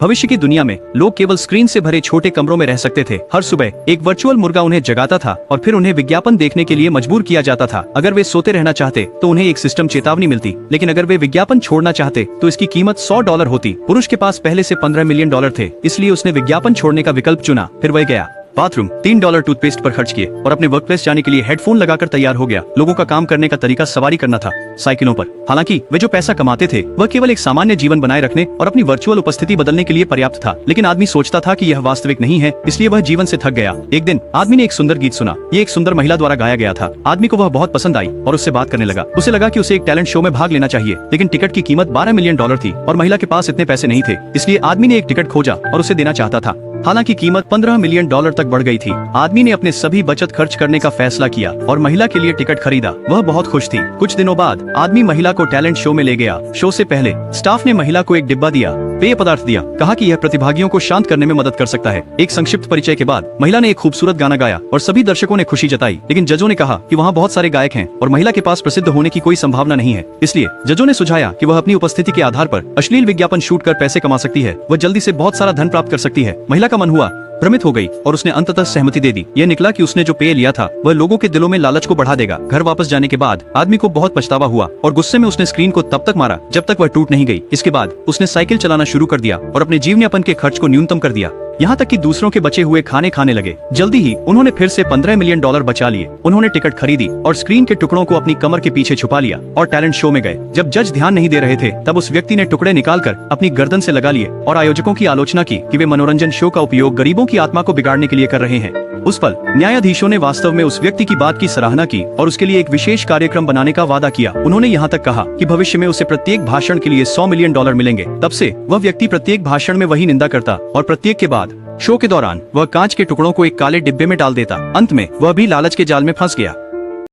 भविष्य की दुनिया में लोग केवल स्क्रीन से भरे छोटे कमरों में रह सकते थे। हर सुबह एक वर्चुअल मुर्गा उन्हें जगाता था और फिर उन्हें विज्ञापन देखने के लिए मजबूर किया जाता था। अगर वे सोते रहना चाहते तो उन्हें एक सिस्टम चेतावनी मिलती, लेकिन अगर वे विज्ञापन छोड़ना चाहते तो इसकी कीमत $100 होती। पुरुष के पास पहले से $15 मिलियन थे, इसलिए उसने विज्ञापन छोड़ने का विकल्प चुना। फिर वह गया बाथरूम, $3 टूथपेस्ट पर खर्च किए और अपने वर्कप्लेस जाने के लिए हेडफोन लगाकर तैयार हो गया। लोगों का काम करने का तरीका सवारी करना था, साइकिलों पर। हालांकि वे जो पैसा कमाते थे वह केवल एक सामान्य जीवन बनाए रखने और अपनी वर्चुअल उपस्थिति बदलने के लिए पर्याप्त था। लेकिन आदमी सोचता था कि यह वास्तविक नहीं है, इसलिए वह जीवन से थक गया। एक दिन आदमी ने एक सुंदर गीत सुना। ये एक सुंदर महिला द्वारा गाया गया था। आदमी को वह बहुत पसंद आई और उससे बात करने लगा। उसे लगा कि उसे एक टैलेंट शो में भाग लेना चाहिए, लेकिन टिकट की कीमत $12 मिलियन थी और महिला के पास इतने पैसे नहीं थे। इसलिए आदमी ने एक टिकट खोजा और उसे देना चाहता था। हालांकि कीमत $15 मिलियन तक बढ़ गई थी। आदमी ने अपने सभी बचत खर्च करने का फैसला किया और महिला के लिए टिकट खरीदा। वह बहुत खुश थी। कुछ दिनों बाद आदमी महिला को टैलेंट शो में ले गया। शो से पहले स्टाफ ने महिला को एक डिब्बा दिया, पेय पदार्थ दिया, कहा कि यह प्रतिभागियों को शांत करने में मदद कर सकता है। एक संक्षिप्त परिचय के बाद महिला ने एक खूबसूरत गाना गाया और सभी दर्शकों ने खुशी जताई। लेकिन जजों ने कहा कि वहाँ बहुत सारे गायक हैं और महिला के पास प्रसिद्ध होने की कोई संभावना नहीं है। इसलिए जजों ने सुझाया कि वह अपनी उपस्थिति के आधार पर अश्लील विज्ञापन शूट कर पैसे कमा सकती है। वह जल्दी से बहुत सारा धन प्राप्त कर सकती है। महिला का मन हुआ, भ्रमित हो गई और उसने अंततः सहमति दे दी। यह निकला कि उसने जो पेय लिया था वह लोगों के दिलों में लालच को बढ़ा देगा। घर वापस जाने के बाद आदमी को बहुत पछतावा हुआ और गुस्से में उसने स्क्रीन को तब तक मारा जब तक वह टूट नहीं गई। इसके बाद उसने साइकिल चलाना शुरू कर दिया और अपने जीवनयापन के खर्च को न्यूनतम कर दिया, यहाँ तक कि दूसरों के बचे हुए खाने खाने लगे। जल्दी ही उन्होंने फिर से $15 मिलियन बचा लिए। उन्होंने टिकट खरीदी और स्क्रीन के टुकड़ों को अपनी कमर के पीछे छुपा लिया और टैलेंट शो में गए। जब जज ध्यान नहीं दे रहे थे तब उस व्यक्ति ने टुकड़े निकालकर अपनी गर्दन से लगा लिए और आयोजकों की आलोचना की कि वे मनोरंजन शो का उपयोग गरीबों की आत्मा को बिगाड़ने के लिए कर रहे हैं। उस पल न्यायाधीशों ने वास्तव में उस व्यक्ति की बात की सराहना की और उसके लिए एक विशेष कार्यक्रम बनाने का वादा किया। उन्होंने यहाँ तक कहा कि भविष्य में उसे प्रत्येक भाषण के लिए $100 मिलियन मिलेंगे। तब से वह व्यक्ति प्रत्येक भाषण में वही निंदा करता और प्रत्येक के बाद शो के दौरान वह कांच के टुकड़ों को एक काले डिब्बे में डाल देता। अंत में वह भी लालच के जाल में फंस गया।